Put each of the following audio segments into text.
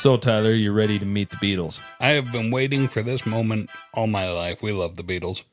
So, Tyler, you ready to meet the Beatles? I have been waiting for this moment all my life. We love the Beatles.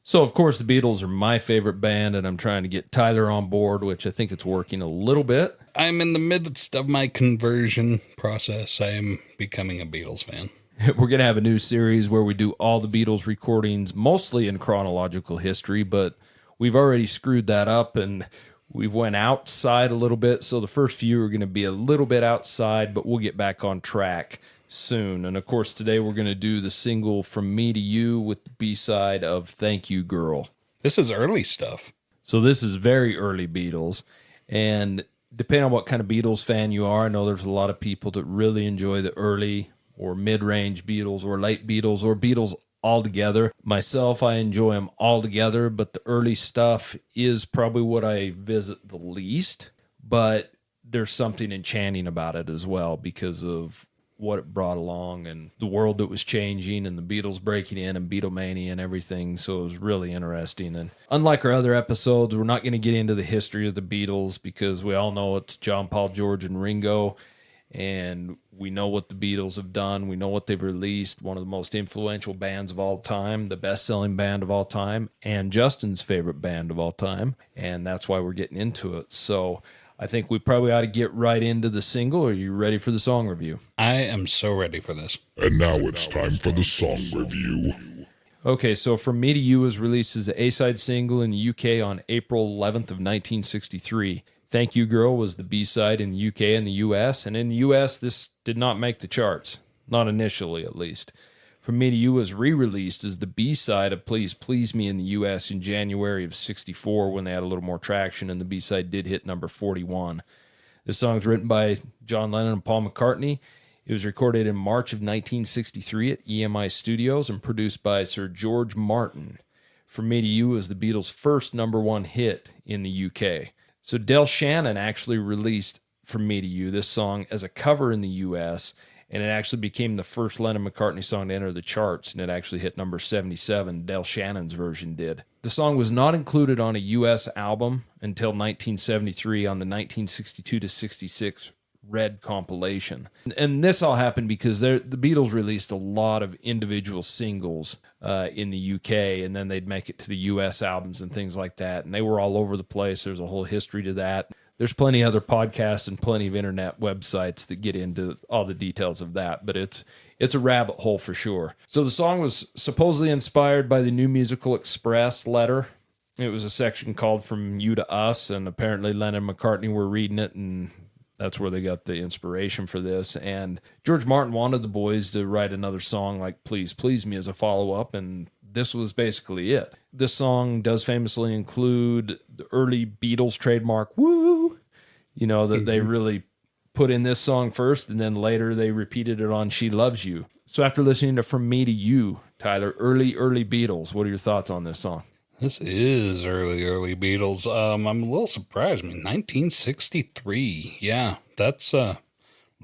So, of course, the Beatles are my favorite band, and I'm trying to get Tyler on board, which I think it's working a little bit. I'm in the midst of my conversion process. I am becoming a Beatles fan. We're going to have a new series where we do all the Beatles recordings, mostly in chronological history, but we've already screwed that up, and we've went outside a little bit. So the first few are going to be a little bit outside, but we'll get back on track soon. And, of course, today we're going to do the single From Me to You with the B-side of Thank You, Girl. This is early stuff. So this is very early Beatles, and depending on what kind of Beatles fan you are, I know there's a lot of people that really enjoy the early or mid-range Beatles or late Beatles or Beatles altogether. Myself, I enjoy them all together, but the early stuff is probably what I visit the least, but there's something enchanting about it as well because of what it brought along and the world that was changing and the Beatles breaking in and Beatlemania and everything. So it was really interesting. And unlike our other episodes, we're not going to get into the history of the Beatles because we all know it's John, Paul, George, and Ringo. And we know what the Beatles have done. We know what they've released. One of the most influential bands of all time, the best-selling band of all time, and Justin's favorite band of all time. And that's why we're getting into it. So I think we probably ought to get right into the single. Are you ready for the song review? I am so ready for this. And now it's time for the song review. Okay, so From Me to You was released as the A-side single in the UK on April 11th of 1963. Thank You Girl was the B-side in the UK and the US, and in the US, this did not make the charts. Not initially, at least. From Me to You was re-released as the B-side of Please Please Me in the US in January of 64 when they had a little more traction, and the B-side did hit number 41. This song's written by John Lennon and Paul McCartney. It was recorded in March of 1963 at EMI Studios and produced by Sir George Martin. From Me to You was the Beatles' first number one hit in the UK. So Del Shannon actually released From Me to You, this song, as a cover in the U.S., and it actually became the first Lennon-McCartney song to enter the charts, and it actually hit number 77. Del Shannon's version did. The song was not included on a U.S. album until 1973 on the 1962-66 Red compilation. And this all happened because the Beatles released a lot of individual singles in the UK, and then they'd make it to the US albums and things like that. And they were all over the place. There's a whole history to that. There's plenty of other podcasts and plenty of internet websites that get into all the details of that, but it's a rabbit hole for sure. So the song was supposedly inspired by the New Musical Express letter. It was a section called From You to Us, and apparently Lennon and McCartney were reading it, and that's where they got the inspiration for this. And George Martin wanted the boys to write another song like Please Please Me as a follow-up, and this was basically it. This song does famously include the early Beatles trademark, woo, that they really put in this song first, and then later they repeated it on She Loves You. So after listening to From Me to You, Tyler, early Beatles, what are your thoughts on this song? This is early Beatles. I'm a little surprised. 1963. Yeah, that's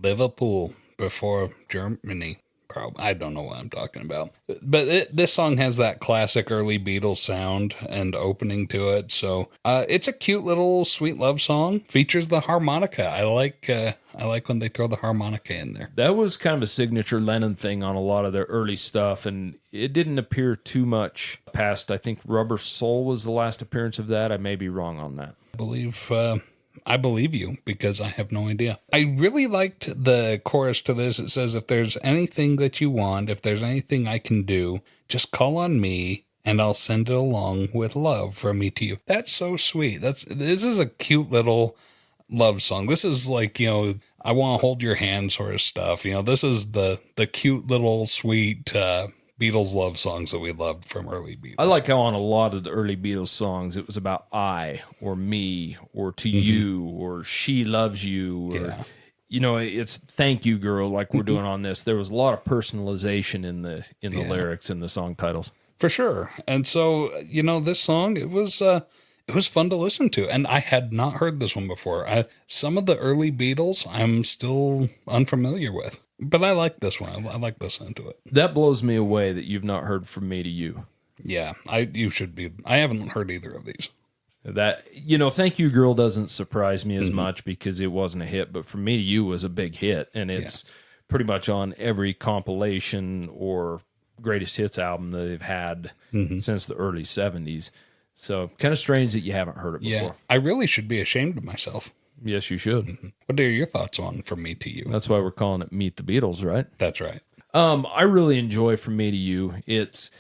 Liverpool before Germany. Probably. I don't know what I'm talking about. But this song has that classic early Beatles sound and opening to it. So it's a cute little sweet love song. Features the harmonica. I like when they throw the harmonica in there. That was kind of a signature Lennon thing on a lot of their early stuff, and it didn't appear too much past, I think Rubber Soul was the last appearance of that. I may be wrong on that. I believe you because I have no idea. I really liked the chorus to this. It says, if there's anything that you want, if there's anything I can do, just call on me and I'll send it along with love from me to you. That's so sweet. This is a cute little love song. This is like, I want to hold your hand sort of stuff. This is the cute little sweet Beatles love songs that we loved from early Beatles. I like how on a lot of the early Beatles songs, it was about I or me or to you or she loves you or, it's Thank You Girl like we're doing on this. There was a lot of personalization in the lyrics and the song titles. For sure. And so, this song, it was fun to listen to. And I had not heard this one before. Some of the early Beatles I'm still unfamiliar with. But I like this one. I like listening to it. That blows me away that you've not heard From Me to You. Yeah, you should be. I haven't heard either of these. That, Thank You Girl doesn't surprise me as much because it wasn't a hit, but From Me to You was a big hit, and it's pretty much on every compilation or greatest hits album that they've had since the early 70s. So kind of strange that you haven't heard it before. Yeah, I really should be ashamed of myself. Yes, you should. What are your thoughts on From Me to You? That's why we're calling it Meet the Beatles, right? That's right. I really enjoy From Me to You. It's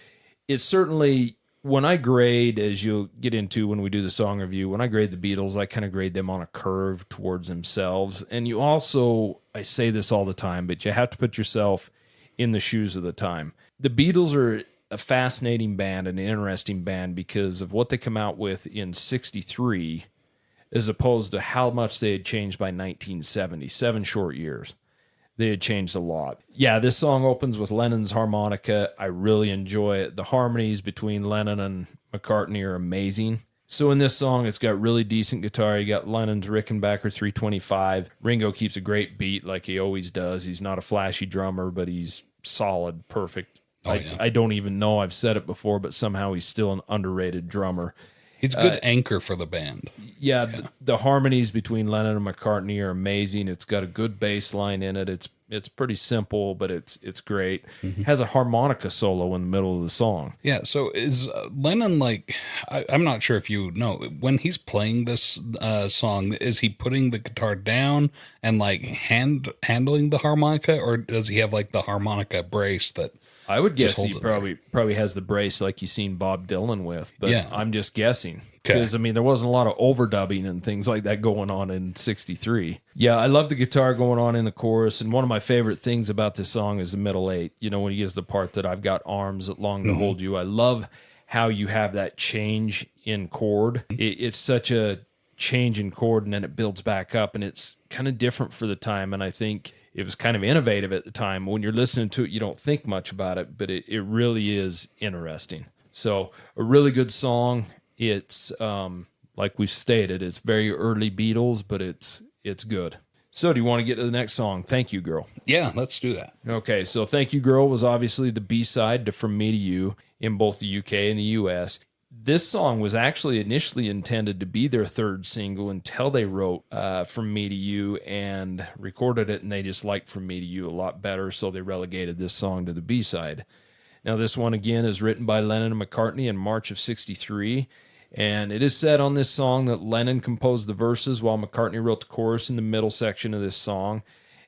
certainly, when I grade, as you'll get into when we do the song review, when I grade the Beatles, I kind of grade them on a curve towards themselves. And you also, I say this all the time, but you have to put yourself in the shoes of the time. The Beatles are a fascinating band, an interesting band, because of what they come out with in 63, as opposed to how much they had changed by 1970, 7 short years. They had changed a lot. Yeah, this song opens with Lennon's harmonica. I really enjoy it. The harmonies between Lennon and McCartney are amazing. So in this song, it's got really decent guitar. You got Lennon's Rickenbacker 325. Ringo keeps a great beat like he always does. He's not a flashy drummer, but he's solid, perfect. I don't even know I've said it before, but somehow he's still an underrated drummer. He's a good anchor for the band. Yeah. The harmonies between Lennon and McCartney are amazing. It's got a good bass line in it. It's pretty simple, but it's great. It has a harmonica solo in the middle of the song. Yeah, so is Lennon like, I'm not sure if you know, when he's playing this song, is he putting the guitar down and like handling the harmonica, or does he have like the harmonica brace that... I would guess he probably has the brace like you've seen Bob Dylan with, but yeah. I'm just guessing. Because, I mean, there wasn't a lot of overdubbing and things like that going on in 63. Yeah, I love the guitar going on in the chorus, and one of my favorite things about this song is the middle eight. You know, when he gets the part that I've got arms that long to hold you. I love how you have that change in chord. It's such a change in chord, and then it builds back up, and it's kind of different for the time, and I think... it was kind of innovative at the time. When you're listening to it, you don't think much about it, but it really is interesting. So a really good song. It's, like we've stated, it's very early Beatles, but it's good. So do you want to get to the next song, Thank You Girl? Yeah, let's do that. Okay, so Thank You Girl was obviously the B-side to From Me to You in both the UK and the US. This song was actually initially intended to be their third single until they wrote From Me to You and recorded it, and they just liked From Me to You a lot better, so they relegated this song to the B-side. Now, this one, again, is written by Lennon and McCartney in March of 63, and it is said on this song that Lennon composed the verses while McCartney wrote the chorus in the middle section of this song,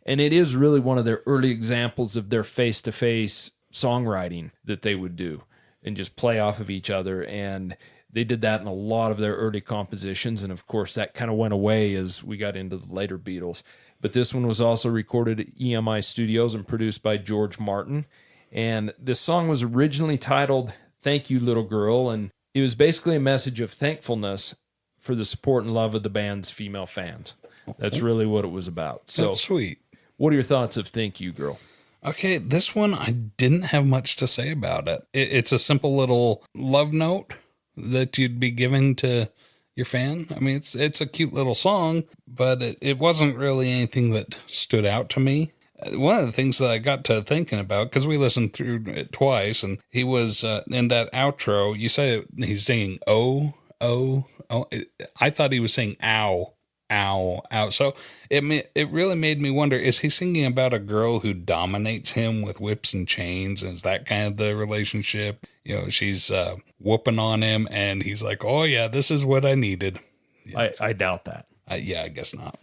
and it is really one of their early examples of their face-to-face songwriting that they would do and just play off of each other. And they did that in a lot of their early compositions. And of course, that kind of went away as we got into the later Beatles. But this one was also recorded at EMI Studios and produced by George Martin. And this song was originally titled Thank You, Little Girl. And it was basically a message of thankfulness for the support and love of the band's female fans. That's really what it was about. So, that's sweet. What are your thoughts of Thank You, Girl? Okay, this one, I didn't have much to say about it. It's a simple little love note that you'd be giving to your fan. I mean, it's a cute little song, but it wasn't really anything that stood out to me. One of the things that I got to thinking about, because we listened through it twice, and he was in that outro, you said he's singing, oh, oh, oh. I thought he was saying, ow. Ow, ow. So it really made me wonder, is he singing about a girl who dominates him with whips and chains? And is that kind of the relationship? You know, she's whooping on him and he's like, oh yeah, this is what I needed. Yeah. I doubt that. Yeah, I guess not.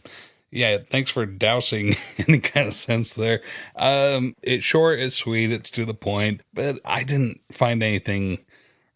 Yeah, thanks for dousing any kind of sense there. It's short, it's sweet, it's to the point, but I didn't find anything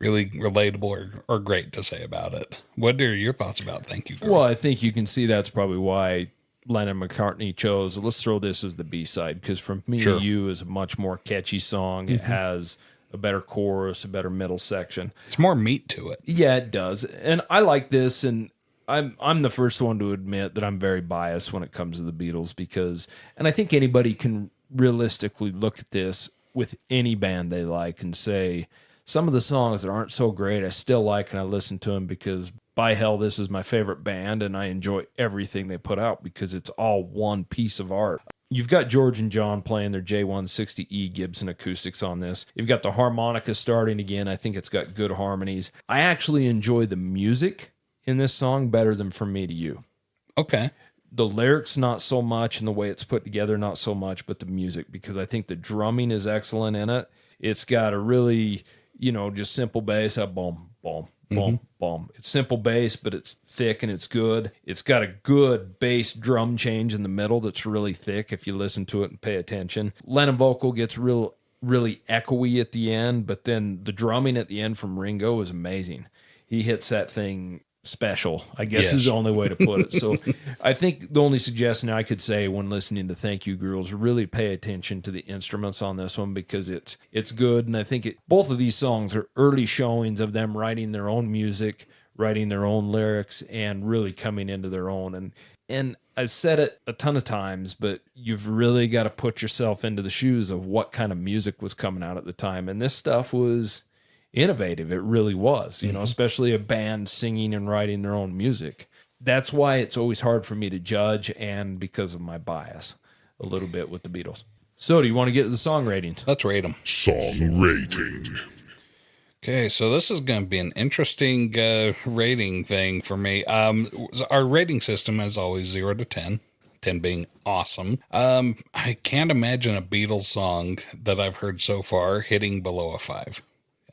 really relatable or great to say about it. What are your thoughts about Thank You Girl? Well, I think you can see that's probably why Lennon McCartney chose, let's throw this as the B-side, because From Me to You is a much more catchy song. It has a better chorus, a better middle section. It's more meat to it. Yeah, it does. And I like this, and I'm the first one to admit that I'm very biased when it comes to the Beatles, because, and I think anybody can realistically look at this with any band they like and say, some of the songs that aren't so great, I still like and I listen to them because, by hell, this is my favorite band and I enjoy everything they put out because it's all one piece of art. You've got George and John playing their J160E Gibson acoustics on this. You've got the harmonica starting again. I think it's got good harmonies. I actually enjoy the music in this song better than From Me to You. Okay. The lyrics, not so much, and the way it's put together, not so much, but the music, because I think the drumming is excellent in it. It's got a really, just simple bass, boom, boom, boom, boom. It's simple bass, but it's thick and it's good. It's got a good bass drum change in the middle that's really thick if you listen to it and pay attention. Lennon vocal gets really echoey at the end, but then the drumming at the end from Ringo is amazing. He hits that thing special, I guess is the only way to put it. So I think the only suggestion I could say when listening to Thank You Girls, really pay attention to the instruments on this one, because it's good. And I think both of these songs are early showings of them writing their own music, writing their own lyrics, and really coming into their own. And I've said it a ton of times, but you've really got to put yourself into the shoes of what kind of music was coming out at the time. And this stuff was innovative. It really was, especially a band singing and writing their own music. That's why it's always hard for me to judge, and because of my bias a little bit with the Beatles. So do you want to get to the song ratings? Let's rate them. Song rating. Okay, so this is going to be an interesting rating thing for me. Our rating system is always 0 to 10. 10 being awesome. I can't imagine a Beatles song that I've heard so far hitting below a 5.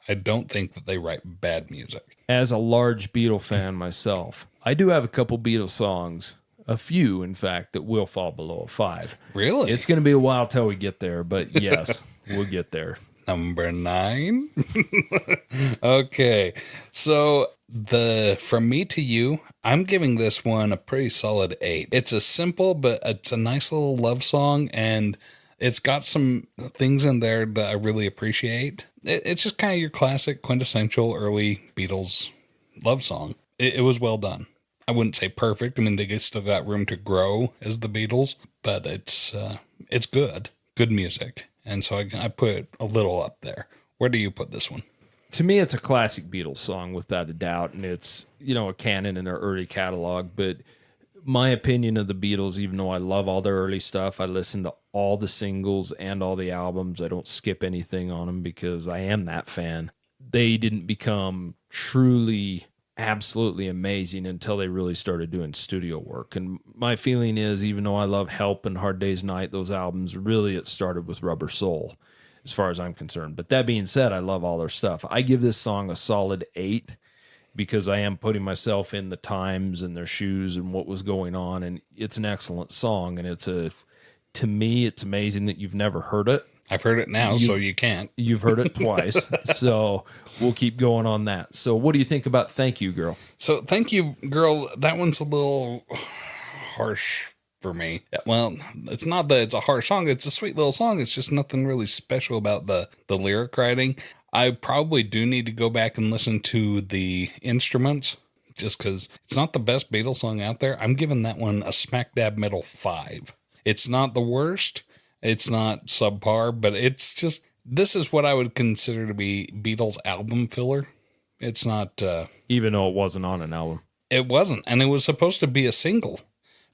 I don't think that they write bad music. As a large Beatle fan myself, I do have a couple Beatles songs, a few, in fact, that will fall below a 5. Really? It's going to be a while till we get there, but yes, we'll get there. Number 9. Okay. So From Me to You, I'm giving this one a pretty solid 8. It's a simple, but it's a nice little love song, and it's got some things in there that I really appreciate. It's just kind of your classic, quintessential early Beatles love song. It was well done. I wouldn't say perfect. I mean, they still got room to grow as the Beatles, but it's good. Good music. And so I put it a little up there. Where do you put this one? To me, it's a classic Beatles song without a doubt, and it's, a canon in their early catalog. But my opinion of the Beatles, even though I love all their early stuff, I listen to all the singles and all the albums. I don't skip anything on them because I am that fan. They didn't become truly, absolutely amazing until they really started doing studio work. And my feeling is, even though I love Help and Hard Day's Night, those albums, really it started with Rubber Soul, as far as I'm concerned. But that being said, I love all their stuff. I give this song a solid 8 because I am putting myself in the times and their shoes and what was going on. And it's an excellent song. And to me, it's amazing that you've never heard it. I've heard it now, so you can't. You've heard it twice. So we'll keep going on that. So what do you think about Thank You, Girl? So Thank You, Girl, that one's a little harsh for me. Well, it's not that it's a harsh song. It's a sweet little song. It's just nothing really special about the lyric writing. I probably do need to go back and listen to the instruments just because it's not the best Beatles song out there. I'm giving that one a smack dab middle 5. It's not the worst. It's not subpar, but it's just, this is what I would consider to be Beatles album filler. It's not... even though it wasn't on an album. It wasn't, and it was supposed to be a single.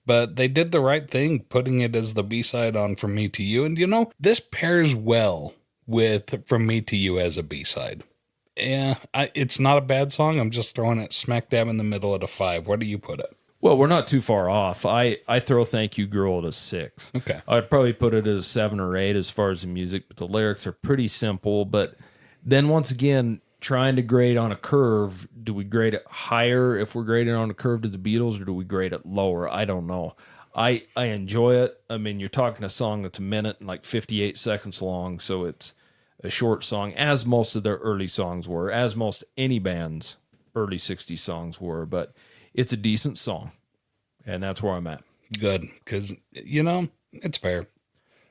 But they did the right thing, putting it as the B-side on From Me to You. And this pairs well with From Me to You as a B-side. Yeah, it's not a bad song. I'm just throwing it smack dab in the middle at a 5. Where do you put it? Well, we're not too far off. I throw Thank You, Girl at a 6. Okay. I'd probably put it at a 7 or 8 as far as the music, but the lyrics are pretty simple. But then once again, trying to grade on a curve, do we grade it higher if we're grading on a curve to the Beatles, or do we grade it lower? I don't know. I enjoy it. I mean, you're talking a song that's a minute and like 58 seconds long, so it's a short song, as most of their early songs were, as most any band's early 60s songs were, but it's a decent song, and that's where I'm at. Good, because, it's fair.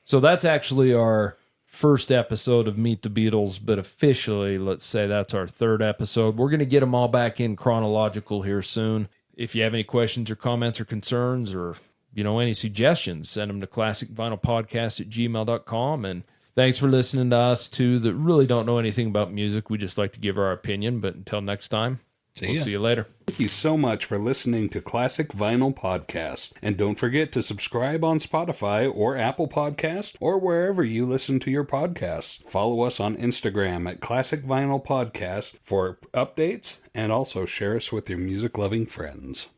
So that's actually our first episode of Meet the Beatles, but officially, let's say that's our 3rd episode. We're going to get them all back in chronological here soon. If you have any questions or comments or concerns or, any suggestions, send them to classicvinylpodcast@gmail.com. And thanks for listening to us, too, that really don't know anything about music. We just like to give our opinion, but until next time, we'll see you later. Thank you so much for listening to Classic Vinyl Podcast. And don't forget to subscribe on Spotify or Apple Podcast or wherever you listen to your podcasts. Follow us on Instagram at Classic Vinyl Podcast for updates, and also share us with your music-loving friends.